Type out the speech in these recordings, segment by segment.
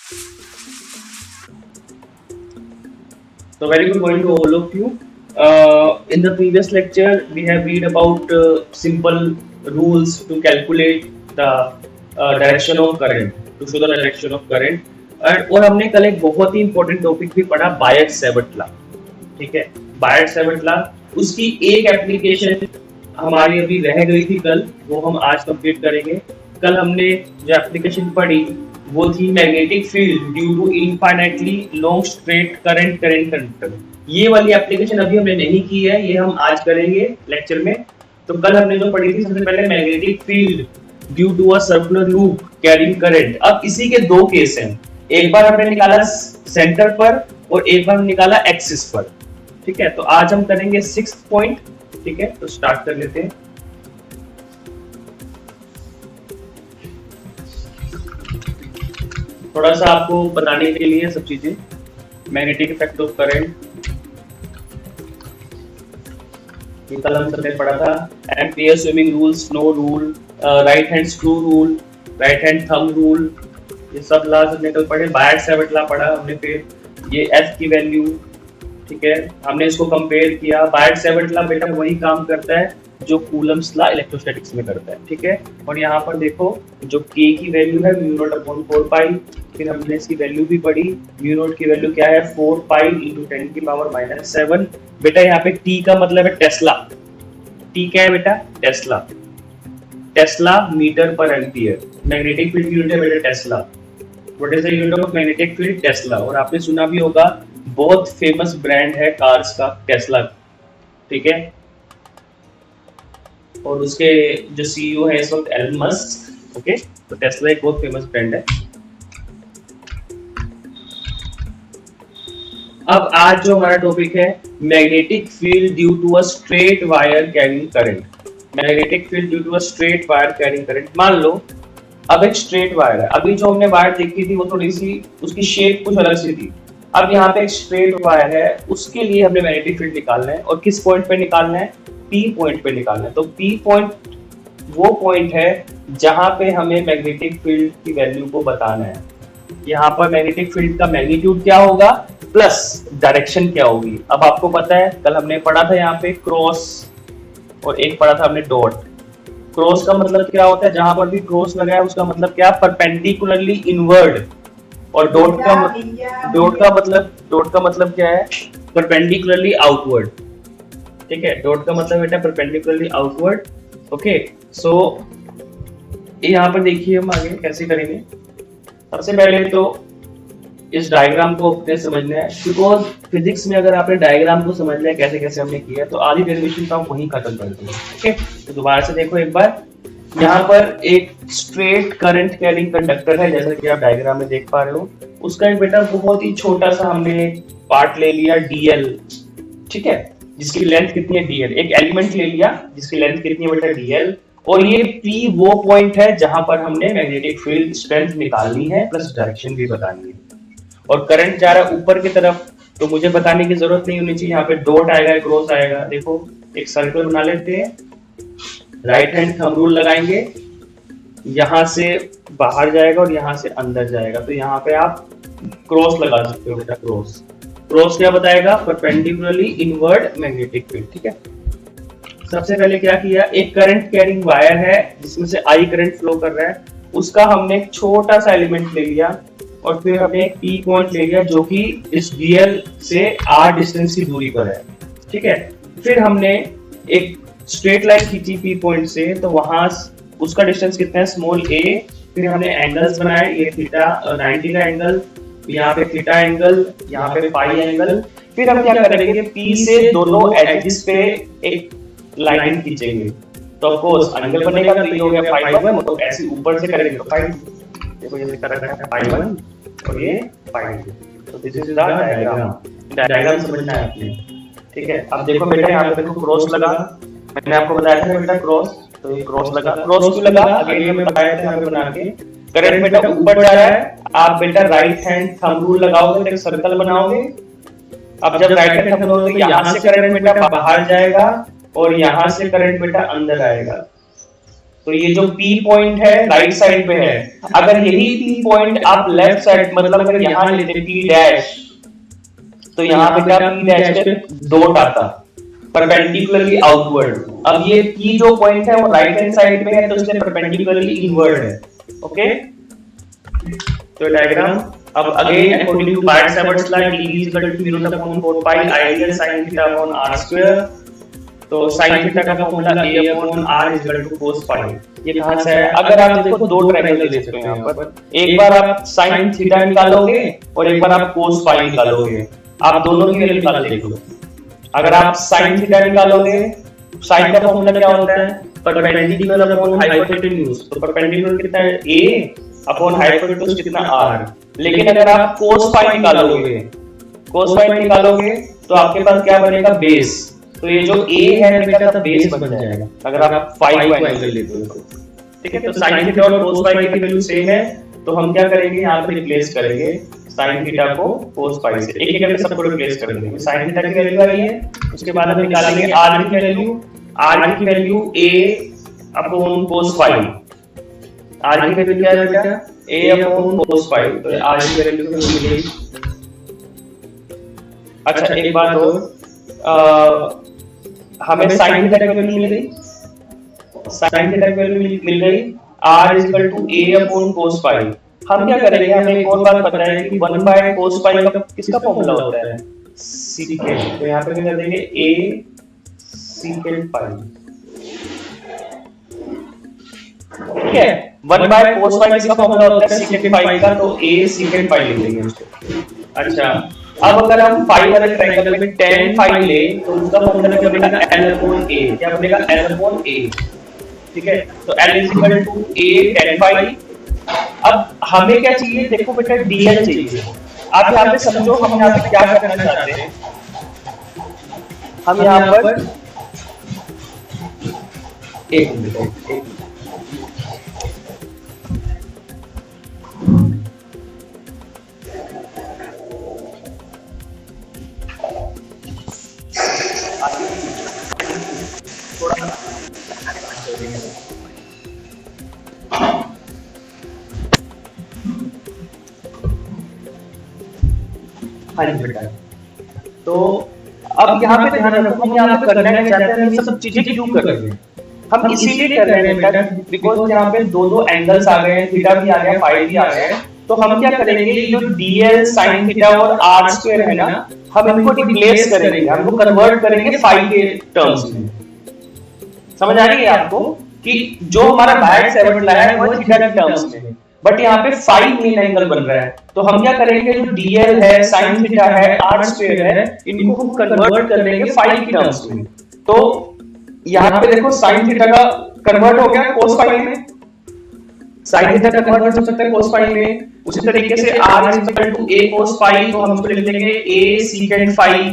So very good morning to all of you. In the previous lecture, we have read about simple rules to calculate the direction of current, to show the direction of current. और हमने कल एक बहुत ही important topic भी पढ़ा, बायट-सैवर्ट law. ठीक है, बायट-सैवर्ट law, उसकी एक एप्लीकेशन हमारी अभी रह गई थी कल, वो हम आज कंप्लीट करेंगे. कल हमने जो एप्लीकेशन पढ़ी वो थी magnetic field due to infinitely long straight current conductor. ये वाली एप्लीकेशन अभी हमने नहीं की है, ये हम आज करेंगे लेक्चर में. तो कल हमने जो पढ़ी थी सबसे पहले magnetic field due to a circular loop carrying current. अब इसी के दो केस हैं, एक बार हमने निकाला सेंटर पर और एक बार निकाला एक्सिस पर. ठीक है, तो आज हम करेंगे 6th पॉइंट. ठीक है, तो स्टार्ट कर लेते हैं. थोड़ा सा आपको बताने के लिए सब चीजें. मैग्नेटिक इफेक्ट ऑफ करंट कल हम सबने पढ़ा था. Ampere swimming rule, snow rule, right hand screw rule, right hand thumb rule, ये सब लॉ हमने कल पढ़े. बायट-सैवर्ट लॉ पढ़ा हमने. फिर ये एफ की वैल्यू, ठीक है, हमने इसको कंपेयर किया. बायट-सैवर्ट लॉ बेटा वही काम करता है जो कूलम्स लॉ इलेक्ट्रोस्टैटिक्स में करता है. ठीक है, और यहाँ पर देखो जो k की वैल्यू है μ0/4 पाई. फिर हमने इसकी वैल्यू भी पढ़ी. म्यू नॉट की वैल्यू क्या है 4 पाई इंटू 10⁻⁻7. बेटा यहाँ पे t का मतलब है टेस्ला. t क्या है बेटा? टेस्ला. टेस्ला मीटर पर एम्पियर. मैग्नेटिक फील्ड की यूनिट है बेटा Tesla. What is the unit of magnetic field? Tesla. और आपने सुना भी होगा, बहुत फेमस ब्रांड है कार्स का टेस्ला. ठीक है, और उसके जो सीईओ है इस वक्त एलन मस्क. ओके, तो टेस्ला एक बहुत फेमस ब्रांड है. अब आज जो हमारा टॉपिक है magnetic field due to a straight wire carrying current. Magnetic field due to a straight wire carrying current. मान लो अब एक स्ट्रेट वायर है. अभी जो हमने वायर देखी थी वो थोड़ी सी उसकी शेप कुछ अलग सी थी. अब यहाँ पे एक स्ट्रेट वायर है, उसके लिए हमने मैग्नेटिक फील्ड निकालना है. और किस पॉइंट पे निकालना है? P पॉइंट पे निकालना है. तो P पॉइंट वो पॉइंट है जहां पे हमें मैग्नेटिक फील्ड की वैल्यू को बताना है. यहाँ पर मैग्नेटिक फील्ड का मैग्नीट्यूड क्या होगा प्लस डायरेक्शन क्या होगी. अब आपको पता है कल हमने पढ़ा था यहाँ पे क्रॉस और एक पढ़ा था हमने डॉट. क्रॉस का मतलब क्या होता है? जहां पर भी क्रॉस लगा है उसका मतलब क्या? Perpendicularly inward. और डॉट का मतलब क्या है? Perpendicularly outward. ठीक है, डॉट का मतलब बेटा परपेंडिकुलरली आउटवर्ड. ओके, सो यहाँ पर देखिए हम आगे कैसे करेंगे. सबसे पहले तो इस डायग्राम को अपने समझना है, बिकॉज फिजिक्स में अगर आपने डायग्राम को समझना है कैसे कैसे हमने किया तो आधी डेरिवेशन तो हम वहीं खत्म करते हैं. ओके, तो दोबारा से देखो एक बार. यहाँ पर एक स्ट्रेट करंट कैरिंग कंडक्टर है जैसा कि आप डायग्राम में देख पा रहे हो. उसका एक बेटा बहुत ही छोटा सा हमने पार्ट ले लिया dl. ठीक है, जिसकी लेंथ कितनी है dl. एक एलिमेंट ले लिया जिसकी लेंथ कितनी है बेटा dl. और ये P वो पॉइंट है जहां पर हमने मैग्नेटिक फील्ड स्ट्रेंथ निकालनी है प्लस डायरेक्शन भी बतानी है. और करंट जा रहा है ऊपर की तरफ, तो मुझे बताने की जरूरत नहीं होनी चाहिए. यहाँ पे डॉट आएगा, क्रॉस आएगा. देखो एक सर्कल बना लेते हैं. राइट हैंड थंब रूल लगाएंगे. यहाँ से बाहर जाएगा और यहाँ से अंदर जाएगा. तो यहाँ पे आप क्रॉस लगा सकते हो बेटा. क्रॉस क्रॉस क्या बताएगा? Perpendicularly inward magnetic field. ठीक है, सबसे पहले क्या किया, एक करंट कैरिंग वायर है जिसमें से आई करंट फ्लो कर रहा है. उसका हमने एक छोटा सा एलिमेंट ले लिया और फिर हमने एक P पॉइंट ले लिया जो कि इस dl से r डिस्टेंस की दूरी पर है. ठीक है, फिर हमने एक स्ट्रेट लाइन खींची P पॉइंट से, तो वहां उसका डिस्टेंस कितना है? Small a. फिर हमने एंगल्स बनाए, ये थीटा 90 का एंगल, यहाँ पे थीटा एंगल, यहाँ पे पाई एंगल. फिर हम क्या करेंगे, P से दोनों एजेस पे एक लाइन खींचेंगे. तो ऑफ कोर्स एंगल बनेगा, तो ये हो गया φ1. तो ऐसे ऊपर से करेंगे तो φ2. देखो ये कर रखा है φ1 और ये φ2. तो this is the diagram. Diagram समझना है आपने. ठीक है, अब देखो बेटा यहाँ पे देखो क्रॉस लगा. मैंने आपको बताया था बेटा क्रॉस. तो ये क्रॉस लगा. क्रॉस क्यों लगा? अगेन हमें बताया था हमें बना के. करंट बेटा ऊपर जा रहा है. आप बेटा राइट हैंड थंब रूल लगाओगे, एक सर्कल बनाओगे. अब जब राइट हैंड थंब रूल लगाओगे, यहाँ से करंट बेटा बाहर जाएगा और यहाँ से करंट बेटा अंदर आएगा. तो ये जो P पॉइंट है राइट साइड पे है, अगर यही P पॉइंट आप लेफ्ट साइड मतलब अगर यहाँ लेते P डैश, तो यहाँ पे क्या P डैश पे डॉट आता परपेंडिकुलरली आउटवर्ड। अब ये P जो पॉइंट है वो राइट हैंड साइड पे है तो इसलिए परपेंडिकुलरली इनवर्ड है। ओके, तो डायग्राम अब again according to Biot Savart law d is equal to 0/4 pi ideal sin theta upon r square। तो sin थीटा का formula a upon r is equal to cos pi. ये कहां से है? अगर आप देखो दो ट्रायंगल दे सकते हैं यहां पर, एक बार आप sin थीटा निकालोगे और एक बार आप cos पाई निकालोगे, आप दोनों की वैल्यू निकाल देख लो। अगर आप sin थीटा निकालोगे, sin का फॉर्मूला क्या होता है? Perpendicular upon hypotenuse. तो परपेंडिकुलर कितना है? a अपॉन हाइपोटेन्यूज कितना r। लेकिन अगर आप cos पाई निकालोगे, cos पाई निकालोगे तो आपके पास क्या बनेगा? बेस। तो ये जो a है बेटा का बेस बन जाएगा अगर आप फाई को एंगल लेते हो। ठीक है, तो sin थीटा और cos पाई की वैल्यू सेम है, तो हम क्या करेंगे यहाँ पे रिप्लेस करेंगे sin थीटा को cos पाई से, एक एक करके सबको रिप्लेस करेंगे। sin थीटा की वैल्यू आ रही है, उसके बाद हम निकालेंगे r की वैल्यू। r की value a upon cos pi. r की वैल्यू क्या है बेटा? a अपॉन cos पाई। तो r की वैल्यू मिलेगी। अच्छा एक बात और, हमें sin थीटा की वैल्यू मिल गई, sin थीटा की वैल्यू मिल गई, r is equal to a upon cos pi. हम क्या करेंगे, हमें एक और बात पता है कि 1 बाय cos पाई का किसका फॉर्मूला होता है? सीकेंट। तो यहाँ पे क्या कर देंगे? a सीकेंट पाई। ठीक है, 1 बाय cos पाई किसका फॉर्मूला होता है? सीकेंट पाई का। तो a सीकेंट पाई लिख देंगे उसको। अच्छा, अब अगर हम फाई वाले ट्रायंगल में tan फाई ले तो उसका फॉर्मूला क्या बनेगा? l upon a। क्या बनेगा? l upon a। ठीक है, तो l is equal to a tan phi. अब हमें क्या चाहिए? देखो बेटा dl चाहिए। आप यहाँ पे समझो हम यहाँ पे क्या करना चाहते हैं। हम यहाँ पर एक मिनट हाँ जी बेटा। तो अब यहाँ पे ध्यान रखो, हम यहाँ पे करना क्या चाहते हैं? ये सब चीजें क्यों कर रहे हैं? हम इसीलिए कर रहे हैं बेटा बिकॉज़ यहाँ पे दो एंगल्स आ गए हैं, थीटा भी आ गया, फाई भी आ गया है। तो हम क्या करेंगे, ये जो dl sin थीटा और r स्क्वायर है ना, हम इनको रिप्लेस करेंगे, हम इनको कन्वर्ट करेंगे फाई के टर्म्स में। समझ आ रही है आपको कि जो हमारा बायट-सैवर्ट लॉ है वो थीटा के टर्म्स में, बट यहाँ पे फाई मेन एंगल बन रहा है। तो हम क्या करेंगे, जो dl है, sin थीटा है, r स्क्वायर है, इनको हम कन्वर्ट कर देंगे फाई के टर्म्स में। तो यहाँ पे देखो sin थीटा का कन्वर्ट हो गया cos पाई में, sin थीटा का कन्वर्ट हो सकता है cos पाई में। उसी तरीके से r is equal to a cos पाई, तो हम उसको लिख देंगे a secant फाई।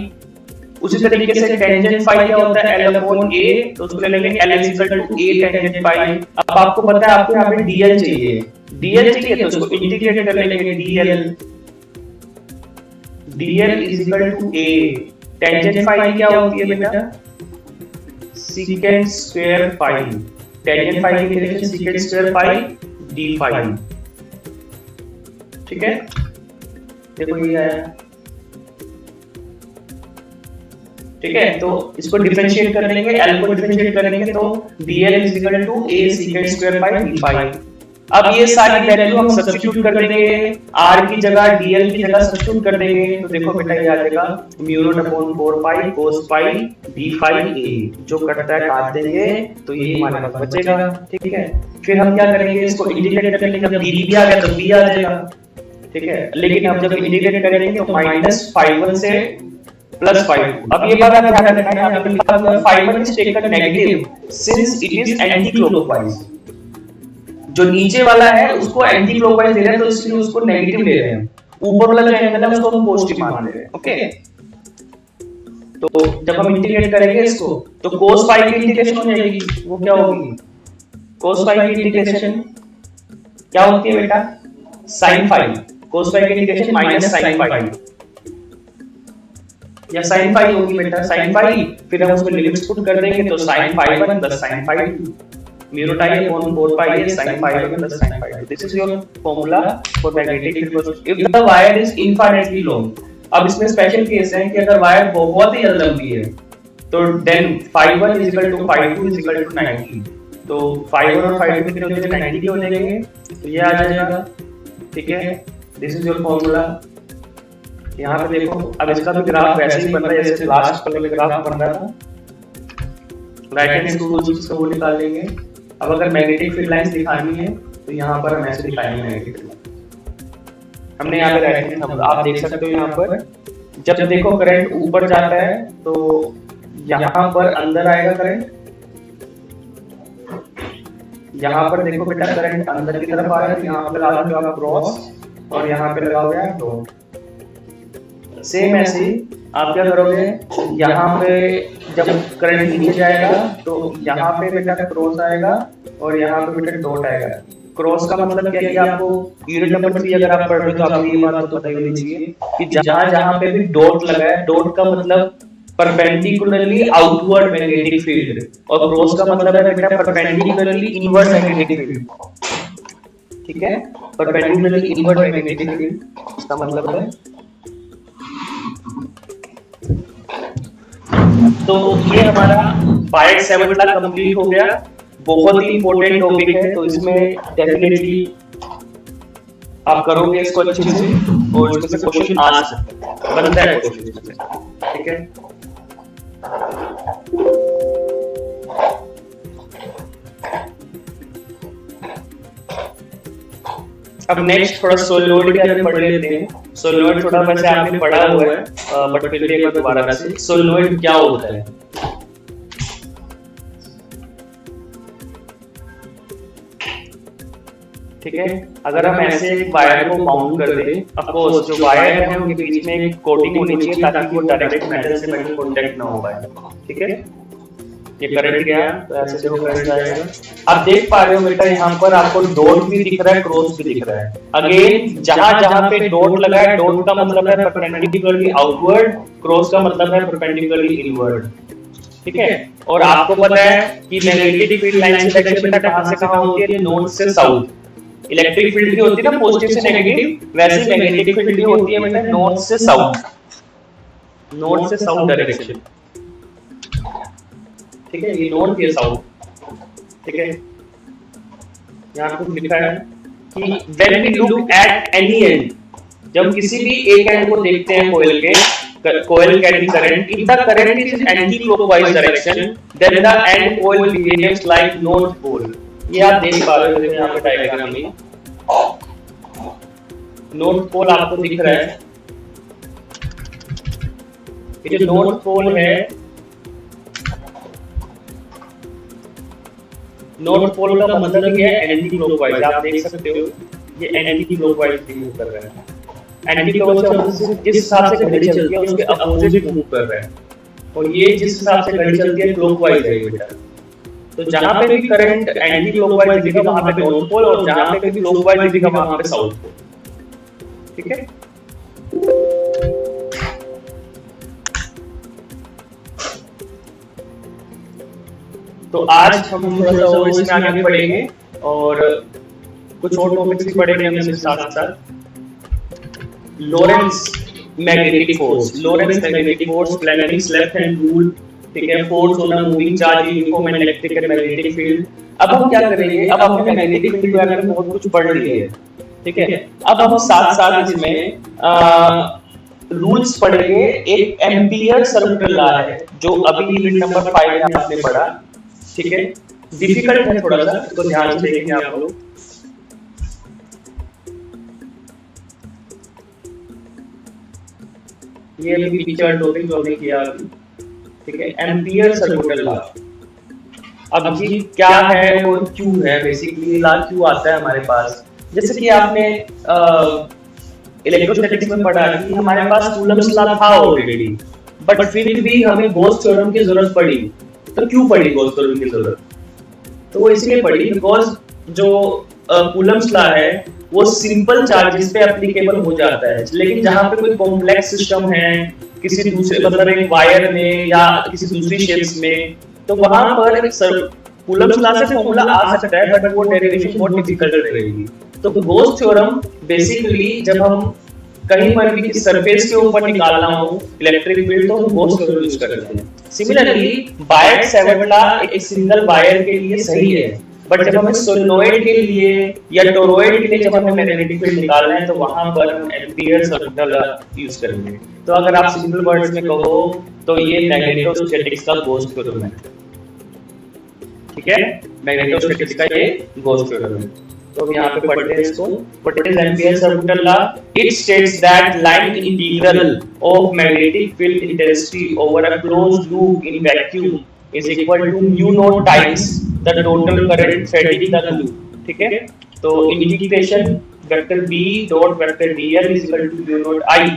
उसी तरीके से टेंजेंट फाई क्या होता है? l अपॉन a, तो उसको ले लेंगे l is equal to a tangent phi. अब आपको पता है आपको यहाँ पे dl चाहिए, dl चाहिए तो उसको इंटीग्रेट कर लेंगे dl is equal to a tangent phi क्या होती है बेटा? secant square phi. Tangent phi की integration secant square phi d phi. ठीक है, देखो ये आया। ठीक है, तो इसको डिफरेंशिएट कर लेंगे, l को डिफरेंशिएट कर लेंगे तो dl is equal to a secant square by d phi। अब ये सारी वैल्यू हम सब्स्टिट्यूट कर देंगे, r की जगह dl की जगह सब्स्टिट्यूट कर देंगे। तो देखो बेटा ये आ जाएगा mu naught upon 4 pi cos pi d phi a, जो कटता है काट देंगे तो ये हमारे पास बचेगा। ठीक है, फिर हम क्या करेंगे, इसको इंटीग्रेट कर लेंगे। जब d भी आ गया तो b आ जाएगा। ठीक है, लेकिन हम जब इंटीग्रेट करेंगे तो माइनस ∅1 से प्लस 5। अब ये बात आप ध्यान रखना, यहाँ पे लिखा हुआ है ∅1 is taken negative since it is anti clockwise. जो नीचे वाला है उसको एंटी क्लॉकवाइज दे रहे हैं तो इसलिए उसको नेगेटिव ले रहे हैं, ऊपर वाला जो एंगल है उसको हम पॉजिटिव मान रहे हैं। ओके, तो जब हम इंटीग्रेट करेंगे इसको तो cos पाई की इंटीग्रेशन हो जाएगी, वो क्या होगी? cos पाई की इंटीग्रेशन क्या होती है बेटा? sin पाई। cos पाई की इंटीग्रेशन माइनस sin पाई या sin पाई होगी बेटा, sin पाई। फिर हम उसमें लिमिट्स पुट कर देंगे तो sin पाई 1 प्लस sin पाई 2। Mu टाई अपॉन 4 पाई है sin phi 1 plus sin phi 2. This is your formula for magnetic field. If the wire is infinitely long, अब इसमें स्पेशल केस है कि अगर वायर बहुत ही ज्यादा लंबी है तो then phi 1 is equal to phi 2 is equal to 90. तो phi 1 और phi 2 कितने हो जाएंगे 90 के हो जाएंगे, तो ये आ जाएगा, ठीक है। This is your formula. यहाँ पे देखो अब इसका भी ग्राफ वैसे ही बन रहा है जैसे लास्ट वाले में ग्राफ बन रहा था, राइट हैंड टू रूल्स को निकाल लेंगे। अब अगर मैग्नेटिक फील्ड लाइंस दिखानी है तो यहाँ पर हम ऐसे दिखाएंगे मैग्नेटिक फील्ड। हमने यहाँ पे राइट हैंड, आप देख सकते हो यहाँ पर जब देखो करंट ऊपर जाता है तो यहाँ पर अंदर आएगा करंट, यहाँ पर देखो बेटा करंट अंदर की तरफ आ रहा है, यहाँ पे लगा दो आप क्रॉस और यहाँ पे लगा हुआ है डॉट। सेम ऐसे ही आप क्या करोगे, यहाँ पे जब करंट नीचे जाएगा तो यहाँ पे बेटा क्रॉस आएगा और यहाँ पे बेटा डॉट आएगा। क्रॉस का मतलब क्या है, आपको यूनिट नंबर 3 अगर आप पढ़ रहे हो तो आपको ये बात तो पता ही होनी चाहिए कि जहाँ पे भी डॉट लगा है, डॉट का मतलब परपेंडिकुलरली आउटवर्ड मैग्नेटिक फील्ड और क्रॉस का मतलब है बेटा परपेंडिकुलरली इनवर्ड मैग्नेटिक फील्ड, ठीक है। परपेंडिकुलरली इनवर्ड मैग्नेटिक फील्ड इसका मतलब है। तो ये हमारा पार्ट 7 का कंप्लीट हो गया। बहुत ही इंपॉर्टेंट टॉपिक है, तो इसमें डेफिनेटली आप करोगे इसको अच्छे से और इसमें से क्वेश्चन आ सकते हैं, बनता है क्वेश्चन, ठीक है। अब नेक्स्ट थोड़ा सोलोइड के बारे में पढ़ लेते हैं। सोलोइड थोड़ा वैसे आपने पढ़ा हुआ है बट फिर भी एक बार दोबारा से, सोलोइड क्या होता है। ठीक है, अगर हम ऐसे एक वायर को बाउंड कर दें, अफकोर्स जो वायर है उनके बीच में एक कोटिंग होनी चाहिए ताकि वो डायरेक्ट मेटल से मेटल कांटेक्ट ना हो पाए, ठीक है। ये करंट गया तो ऐसे से वो करंट जाएगा। आप देख पा रहे हो बेटा यहाँ पर आपको डॉट भी दिख रहा है, क्रॉस भी दिख रहा है। अगेन जहां पे डॉट लगा है, डॉट का मतलब है परपेंडिकुलरली आउटवर्ड, क्रॉस का मतलब है परपेंडिकुलरली इनवर्ड, ठीक है। और आपको पता है कि मैग्नेटिक फील्ड लाइन से बेटा कहां से कहां होती है, नॉर्थ से साउथ। इलेक्ट्रिक फील्ड की होती है ना पॉजिटिव से नेगेटिव, वैसे मैग्नेटिक फील्ड की होती है बेटा नॉर्थ से साउथ, नॉर्थ से साउथ डायरेक्शन, ठीक है। ये नॉर्थ या साउथ, ठीक है। यहाँ पे लिखा है कि when we look at any end, जब किसी भी एक एंड को देखते हैं कोयल के, coil carrying current, if the current is anti-clockwise direction, then the end coil behaves like north pole. ये आप देख पा रहे हो यहाँ पे डायग्राम में, नॉर्थ पोल आपको दिख रहा है। ये जो नॉर्थ पोल है, नॉर्थ पोल का मतलब ये एंटी क्लॉकवाइज, आप देख सकते हो ये एंटी क्लॉकवाइज मूव कर रहा है। एंटी क्लॉकवाइज जिस हिसाब से घड़ी चलती है उसके अपोजिट मूव कर रहा है, और ये जिस हिसाब से घड़ी चलती है क्लॉकवाइज है बेटा। तो जहां पे भी करंट एंटी क्लॉकवाइज दिखेगा वहां पे नॉर्थ पोल, और जहां पे भी क्लॉकवाइज दिखेगा वहां पे साउथ पोल, ठीक है। तो आज हम थोड़ा सा और इसमें आगे बढ़ेंगे और कुछ और टॉपिक्स भी पढ़ेंगे हम इसके साथ साथ। Lorentz magnetic force, Lorentz magnetic force, प्लैनेटिक्स लेफ्ट हैंड रूल, ठीक है। Force on a moving charge, uniform and electric and magnetic field. अब हम क्या करेंगे, अब हमने मैग्नेटिक फील्ड के बारे में बहुत कुछ पढ़ लिया है, ठीक है। अब हम साथ साथ इसमें रूल्स पढ़ेंगे। एक एम्पियर सर्कुलर लॉ है जो अभी यूनिट नंबर 5 में आपने पढ़ा, ठीक है। डिफिकल्ट है थोड़ा सा, इसको ध्यान से देखेंगे आप लोग। ये अभी पिक्चर टॉपिक जो हमने किया, ठीक है, एम्पियर सर्कुलर लॉ। अब ये क्या है और क्यों है, बेसिकली लॉ क्यों आता है हमारे पास। जैसे कि आपने इलेक्ट्रोस्टैटिक्स में पढ़ा कि हमारे पास कूलम्ब्स लॉ था ऑलरेडी, बट फिर भी हमें गॉस थ्योरम की जरूरत पड़ी। तो क्यों पड़ी गॉस थ्योरम की जरूरत, तो वो इसलिए पड़ी बिकॉज जो कूलम्ब्स लॉ है वो सिंपल चार्जेस पे एप्लीकेबल हो जाता है, लेकिन जहां पे कोई कॉम्प्लेक्स सिस्टम है किसी दूसरे मतलब एक वायर में या किसी दूसरी शेप्स में, तो वहां पर कूलम्ब्स लॉ से फॉर्मूला आ सकता है बट वो डेरिवेशन बहुत डिफिकल्ट रहेगी। तो गॉस थ्योरम बेसिकली जब हम कहीं पर भी सरफेस के ऊपर निकालना हो इलेक्ट्रिक फील्ड तो हम गॉस थ्योरम यूज करते हैं। सिमिलरली बायट-सैवर्ट लॉ एक सिंगल वायर के लिए सही है, बट जब हमें सोलेनोइड के लिए या टोरॉइड के लिए जब हमें मैग्नेटिक फील्ड निकालना है तो वहां पर हम एम्पियर-सैवर्ट लॉ यूज करेंगे। तो अगर आप सिंपल वर्ड्स में कहो तो ये मैग्नेटोस्टैटिक्स का गॉस थ्योरम है। ठीक है, मैग्नेटोस्टैटिक्स का ये गॉस थ्योरम है। तो हम यहाँ पे पढ़ते हैं इसको। What is Ampere Savart law? It states that line integral of magnetic field intensity over a closed loop in vacuum is equal to mu naught times the total current fed in the loop. ठीक है, तो integration vector b dot vector dl is equal to mu naught I।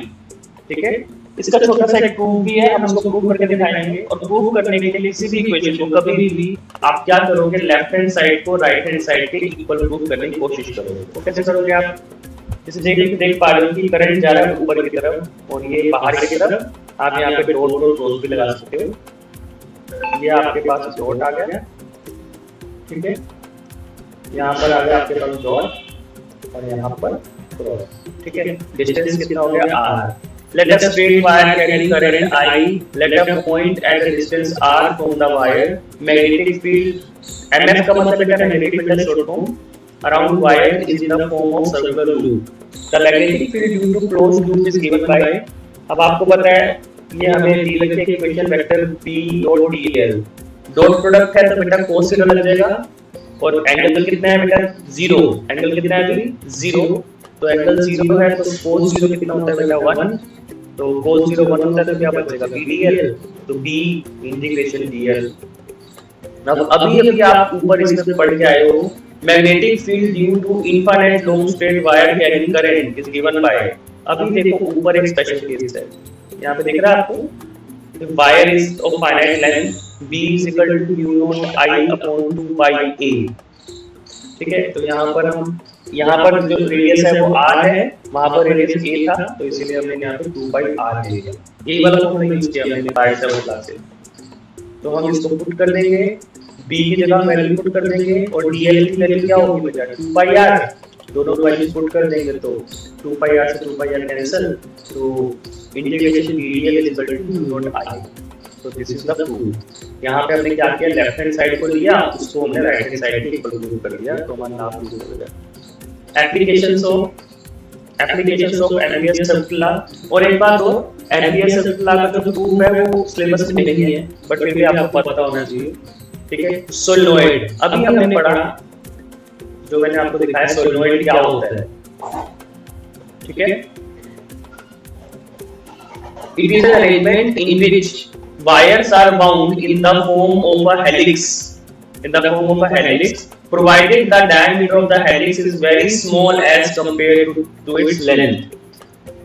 ठीक है, इसका छोटा सा एक proof भी है, हम इसको प्रूफ करके दिखाएंगे। और प्रूफ करने के लिए किसी भी इक्वेशन को कभी भी आप क्या करोगे, लेफ्ट हैंड साइड को राइट हैंड साइड के इक्वल प्रूफ करने की कोशिश करोगे। तो कैसे करोगे आप? जैसे देख पा रहे हो कि करंट जा रहा है ऊपर की तरफ और ये बाहर की तरफ। आप यहाँ पे डॉट और क्रॉस भी लगा सकते हो। ये आपके पास डॉट आ गया, ठीक है, यहाँ पर आ गया आपके पास डॉट और यहाँ पर क्रॉस। ठीक है, डिस्टेंस कितना हो गया r। Let a straight wire carry current I. Let a point at a distance r from the wire. Magnetic field MF का मतलब है magnetic field है short form around wire is in the form of circular loop. The magnetic field due to closed loop is given by। अब आपको पता है ये हमें दी लगी है equation vector b dot dl। Dot product है तो बेटा cos से लग जाएगा और एंगल कितना है बेटा 0। एंगल कितना है अभी 0, तो एंगल 0 है तो cos 0 कितना होता है बेटा 1। तो cos 0 1 होता है तो क्या बचेगा b dl। तो b इंटीग्रेशन dl। अब अभी आप ऊपर इसमें पढ़ के आए हो magnetic field due to infinite long straight wire carrying current is given by. अभी देखो ऊपर एक स्पेशल केस है, यहाँ पे दिख रहा है आपको, wire is of finite length b is equal to mu naught I upon 2 pi a। ठीक है, तो यहाँ पर जो रेडियस है वो r है, वहां पर रेडियस a था तो इसीलिए हमने यहाँ पे 2 पाई r ले लिया। यही वाला फॉर्मूला यूज किया हमने बायट-सैवर्ट लॉ से। तो हम इसको पुट कर देंगे, b की जगह वैल्यू पुट कर देंगे और dl की वैल्यू क्या होगी बेटा 2 पाई r। दोनों वैल्यू पुट कर देंगे तो 2 पाई r से 2 पाई r कैंसिल, तो integration dl is equal to mu naught I। तो दिस इज द प्रूफ। यहाँ पे हमने क्या किया, लेफ्ट हैंड साइड को लिया, उसको हमने राइट हैंड साइड के इक्वल प्रूफ कर दिया। तो हमारा नाम यूज हो गया। Applications of ampere-Savart law. और एक बात और, एम्पियर-सैवर्ट लॉ का जो प्रूफ है वो सिलेबस में नहीं है बट फिर भी आपको पता होना चाहिए। ठीक है, सोलेनोइड अभी हमने पढ़ा, जो मैंने आपको दिखाया सोलेनोइड क्या होता है। ठीक है, it is an arrangement in which wires are bound in the form of a helix, provided the diameter of the helix is very small as compared to its length।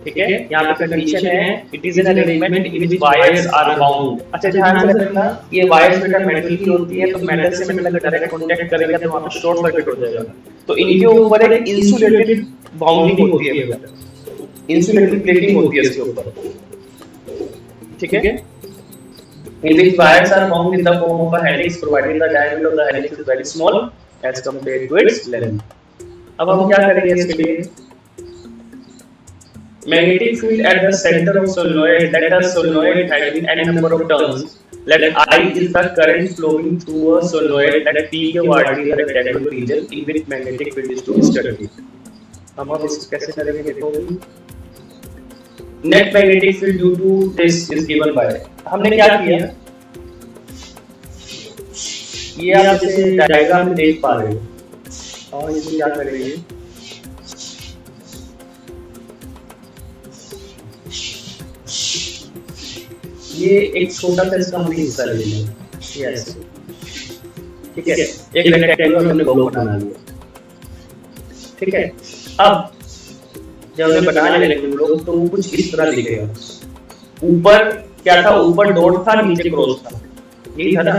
ठीक है, यहाँ पे कंडीशन है it is an arrangement in which wires are bound. अच्छा ध्यान से रखना, ये वायर्स बेटा मेटल की होती है तो मेटल से मेटल अगर डायरेक्ट कांटेक्ट करेगा तो वहां पे शॉर्ट सर्किट हो जाएगा। तो इनके ऊपर एक इंसुलेटेड बाउंडिंग होती है बेटा, इंसुलेटेड प्लेटिंग होती है इसके ऊपर। ठीक है, in which wires are bound in the form of a helix provided the diameter of the helix is very small as compared to its length। अब हम क्या करेंगे इसके लिए, magnetic field at the center of solenoid, let a solenoid having n number of turns, let I is the current flowing through a solenoid, let P के ward is a rectangular region in which magnetic field is to be studied। हम अब इसको कैसे करेंगे देखो। Net magnetic field due to this is given by. हमने क्या किया, ये आप जैसे डायग्राम में देख पा रहे हो और इसमें क्या करेंगे, ये एक छोटा सा इसका हमने हिस्सा ले लिया, यस ठीक है, एक रेक्टेंगल हमने ब्लॉक बना लिया। ठीक है, अब जब मैं बना लेंगे लोग तो कुछ इस तरह दिखेगा। ऊपर क्या था, ऊपर डॉट था, नीचे क्रॉस था, यही था ना।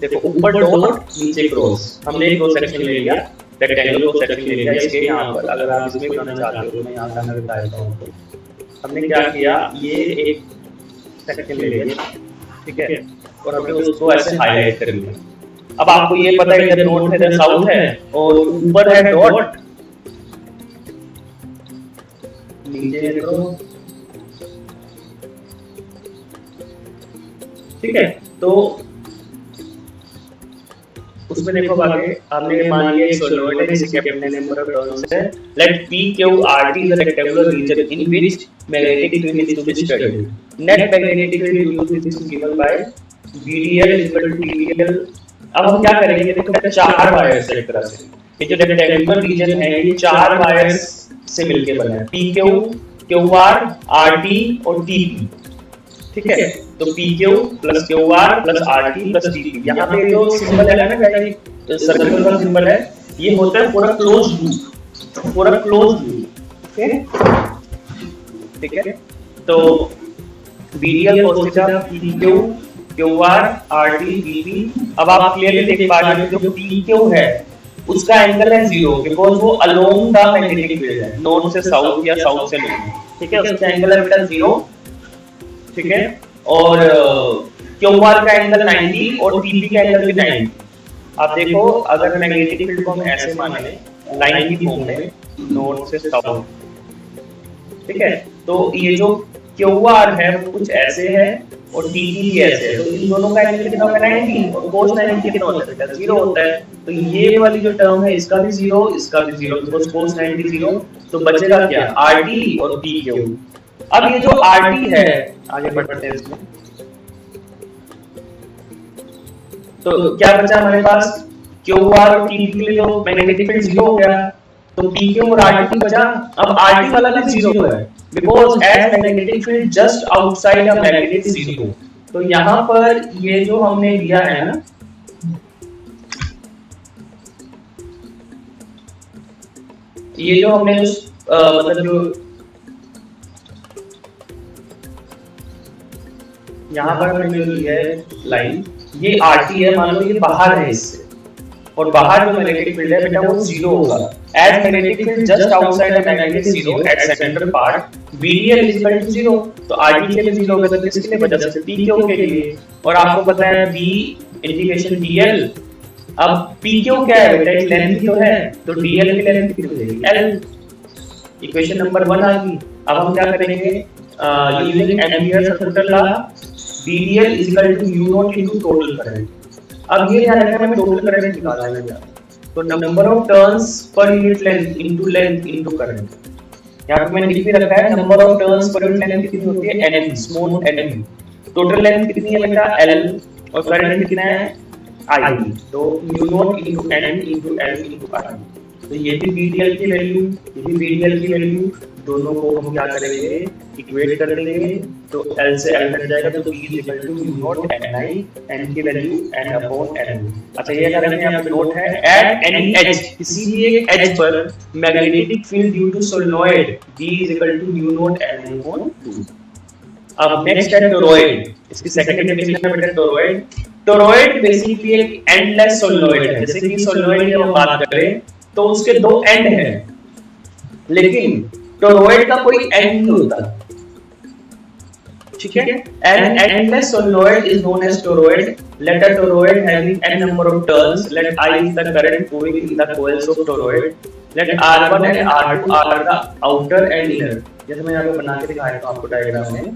देखो ऊपर डॉट नीचे क्रॉस, हमने एक क्रॉस सेक्शन ले लिया, रेक्टेंगल को सेक्शन ले लिया इसके यहाँ पर। अगर आप इसमें बनाना चाहते हो तो मैं यहाँ पे आना बताता हूँ। हमने क्या किया, ये एक सेक्शन ले लिया, ठीक है, और हमने उसको ऐसे हाईलाइट कर लिया। अब आपको ये पता है इधर नॉर्थ है इधर साउथ है और ऊपर है डॉट, नीचे देखो, ठीक है। तो उसमें देखो आगे आपने मान लिया एक सोलेनोइड है जिसके अपने नंबर ऑफ टर्न्स है। Let P Q R T is a rectangular region in which magnetic field is to be studied. Net magnetic field due to this is given by BDL is equal to TDL. अब हम क्या करेंगे, देखो चार wires है एक तरह से, ये जो रेक्टेंगुलर रीजन है ये चार वायर्स से मिलके बना है, P Q, Q R, R T और टी पी, ठीक है। तो P Q plus Q R plus R T plus T P, यहाँ पे जो सिंबल है ना गाइस, सर्कल का सिंबल है, ये होता है पूरा क्लोज लूप, पूरा क्लोज लूप, ठीक है। तो बीडीएल कोशिका P Q Q R R T T P. अब आप क्लियरली देख पा रहे हो जो पी क्यू है उसका एंगल है 0 बिकॉज वो अलोंग द मैग्नेटिक फील्ड है, नॉर्थ से साउथ या साउथ से नॉर्थ, ठीक है। उसका एंगल है बेटा 0, ठीक है। और क्यू आर का एंगल 90 और टीपी का एंगल भी 90। आप देखो अगर मैग्नेटिक फील्ड को हम ऐसे माने लाइन की फॉर्म में नॉर्थ से साउथ, ठीक है, तो ये जो क्यू आर है वो कुछ ऐसे है और टीपी भी ऐसे है, तो इन दोनों का एंगल कितना होगा 90 और cos 90 कितना होता है बेटा 0 होता है। तो ये वाली जो टर्म है इसका भी 0 इसका भी 0, बिकॉज़ cos 90 0, तो बचेगा क्या आरटी और पी क्यू। अब ये जो आरटी है आगे बढ़ते हैं इसमें, तो क्या बचा हमारे पास क्यू आर और टी के लिए जो मैग्नेटिक फील्ड 0 हो गया, तो पी क्यू और आरटी बचा। अब आरटी वाला भी 0 है because as magnetic field just outside a magnet 0। तो यहाँ पर ये जो हमने लिया है ना, ये जो हमने मतलब जो यहाँ पर हमने जो लिया है लाइन, ये आरटी है, मान लो ये बाहर है इससे, और बाहर जो मैग्नेटिक फील्ड है बेटा वो 0 होगा। As magnetic field just outside the magnetic 0 at secondary part BDL is equal to 0, तो आरटी के लिए 0 होगा, तो किसके लिए बचा सकते पीक्यू के लिए। और आपको पता है बी इंटीग्रेशन डीएल, अब पीक्यू क्या है बेटा एक लेंथ तो है, तो डीएल की लेंथ कितनी हो जाएगी एल। इक्वेशन नंबर 1 आ गई। अब हम क्या करेंगे using Ampere circuit law, BDL is equal to mu naught into total current. अब ये ध्यान रखना हमें टोटल करंट निकालना है, तो number of turns per unit length into current. यहां पे मैंने लिख भी रखा है number of turns per unit length कितनी होती है n, small n. Total length कितनी है बेटा एल और करंट कितना है आई, तो mu naught into n into l into I. तो ये भी बीडीएल की वैल्यू, ये भी बीडीएल की वैल्यू, दोनों को हम क्या करेंगे इक्वेट कर देंगे, तो L से L कट जाएगा, तो B is equal to mu naught n I, n की वैल्यू n अपॉन n। अच्छा ये क्या करेंगे, यहाँ पे नोट है एट एनी एज, किसी भी एक एज पर magnetic field due to solenoid B is equal to mu naught n upon 2। अब नेक्स्ट है टोरॉइड, इसकी सेकंड डेफिनेशन है बेटा टोरॉइड। टोरॉइड बेसिकली एक एंडलेस सोलेनोइड है, जैसे कि सोलेनोइड की हम बात करें तो उसके दो एंड हैं, लेकिन टोरॉइड का कोई एंड नहीं होता, ठीक है। An endless solenoid is known as toroid. Let a toroid having n number of turns, let I is the current flowing in the coils of toroid, let R1 and R2 are the outer and inner। जैसे मैं यहाँ पे बना के दिखाया था आपको diagram में,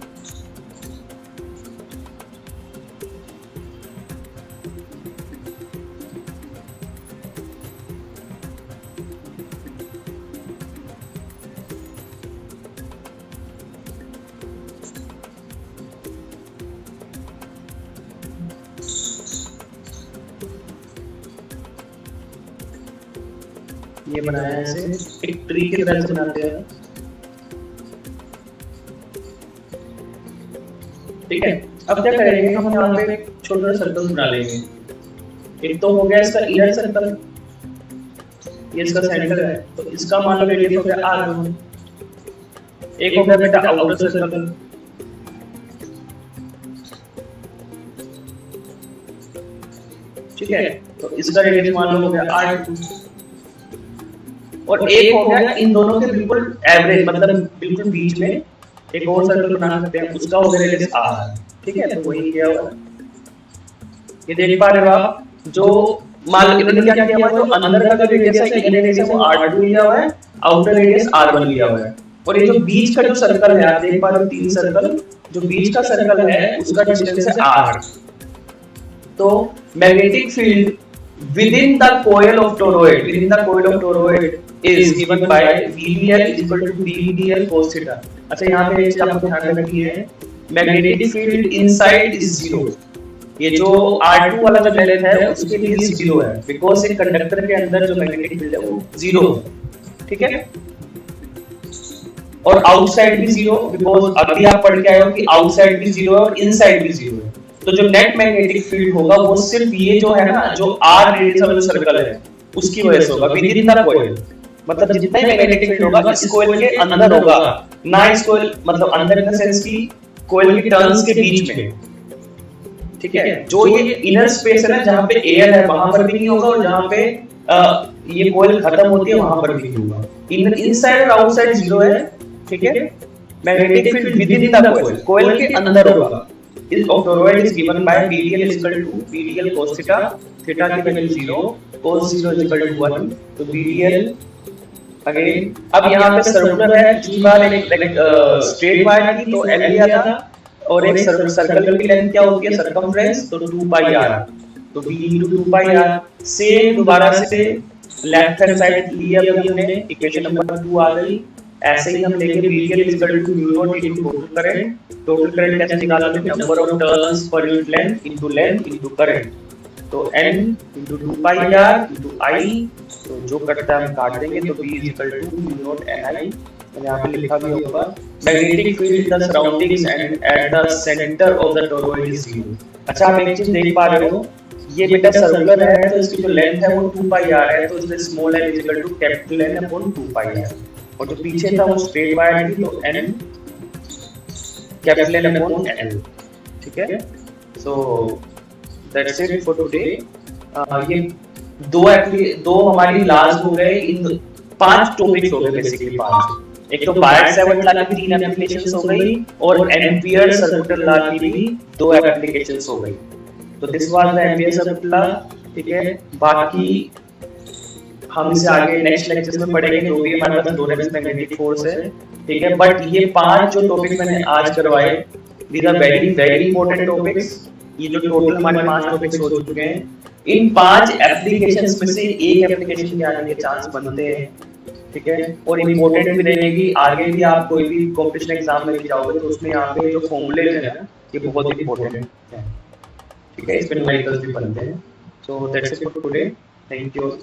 ये बनाया है ऐसे एक ट्री की तरह से बनाते हैं, ठीक है। अब क्या करेंगे हम यहाँ पे छोटा सा सर्कल बना लेंगे। एक तो हो गया इसका इनर सर्कल, ये इसका सेंटर है, तो इसका मान लो रेडियस हो गया r1। एक हो गया बेटा आउटर सर्कल, ठीक है, तो इसका रेडियस मान लो हो गया r2। और एक हो गया इन दोनों के बिल्कुल एवरेज, मतलब बिल्कुल बीच में एक और सर्कल बना सकते हैं, उसका हो गया रेडियस r, ठीक है। तो वही क्या होगा, ये देख पा रहे हो आप, जो मान इन्होंने क्या किया हुआ है, जो अंदर का जो रेडियस है, इनर रेडियस वो R2 लिया हुआ है, आउटर रेडियस R1 लिया हुआ है, और ये जो बीच का जो सर्कल है, आप देख पा रहे हो 3 सर्कल, जो बीच का सर्कल है उसका डिस्टेंस है R। तो magnetic field within the coil of toroid is given by VDL is equal to BDL cos theta। अच्छा यहाँ पे एक चीज आपको ध्यान रखनी है, magnetic field inside is zero, ये जो R2 वाला जो लेंथ है उसके लिए जीरो है, बिकॉज एक कंडक्टर के अंदर जो मैग्नेटिक फील्ड है वो जीरो है, ठीक है। और आउटसाइड भी जीरो, बिकॉज अभी आप पढ़ के आए हो कि आउटसाइड भी जीरो है और इनसाइड भी जीरो है। तो जो नेट मैग्नेटिक फील्ड होगा वो सिर्फ ये जो है ना, जो R रेडियस वाला सर्कल है उसकी वजह से होगा, विद इन द कॉइल, मतलब जितना ही मैग्नेटिक फील्ड होगा इस कॉइल के अंदर होगा, ना इस कॉइल मतलब अंदर इन द सेंस की कॉइल की टर्न्स के बीच में, ठीक है। जो ये इनर स्पेस है ना, जहां पे एयर है वहां पर भी नहीं होगा, और जहां पे ये कॉइल खत्म होती है वहां पर भी नहीं होगा। इनसाइड और आउटसाइड जीरो है, ठीक है। Magnetic field with in the coil, coil के अंदर होगा। is of toroid is given by BDL is equal to BDL cos theta, theta की value 0, cos 0 is equal to 1, तो BDL अगेन, अब यहाँ पे सर्कुलर है, पिछली बार एक स्ट्रेट वायर थी तो L लिया था, और एक सर्कल की लेंथ क्या होती है, सरकमफ्रेंस, तो 2 पाई r, तो b into 2 pi r। Same दोबारा से लेफ्ट हैंड साइड लिया हमने, इक्वेशन नंबर 2 आ गई। ऐसे ही हम लेके BDL is equal to mu naught into total current कैसे निकालोगे, number of turns per unit length into current, तो n into 2 pi r into I, तो जो कटता है हम काट देंगे, तो B is equal to mu naught Ni, मैंने यहाँ पे लिखा भी होगा। Magnetic field in the surroundings and at the centre of the toroid is 0। अच्छा आप एक चीज देख पा रहे हो, ये बेटा सर्कुलर है तो इसकी जो लेंथ है वो 2 pi r है, तो इसलिए small n is equal to capital N upon 2 pi r, और जो पीछे था वो स्ट्रेट वायर थी, तो n capital N upon L, ठीक है। So that's it for today. ये दो हमारी लास्ट हो गए, इन 5 टॉपिक्स हो गए बेसिकली 5। एक तो बायट-सैवर्ट लॉ की 3 एप्लीकेशंस हो गई, और एम्पियर सर्कुलर लॉ की भी 2 एप्लीकेशंस हो गई। तो this was the ampere circular law, ठीक है। बाकी हम इसे आगे नेक्स्ट लेक्चर्स में पढ़ेंगे, जो भी हमारे पास लोरेंट्ज मैग्नेटिक फोर्स है, ठीक है। बट ये 5 जो टॉपिक मैंने आज करवाए, these are very very important topics. ये जो टोटल हमारे 5 टॉपिक्स हो चुके हैं, इन 5 एप्लीकेशंस में से एक एप्लीकेशन के आने के चांस बनते हैं, ठीक है। और इंपॉर्टेंट भी रहेगी, आगे भी आप कोई भी कॉम्पिटिशन एग्जाम में जाओगे तो उसमें यहाँ पे जो फॉर्मूले हैं ये बहुत इंपॉर्टेंट है, ठीक है। इसमें न्यूमेरिकल्स भी बनते हैं। So that's it for today, thank you.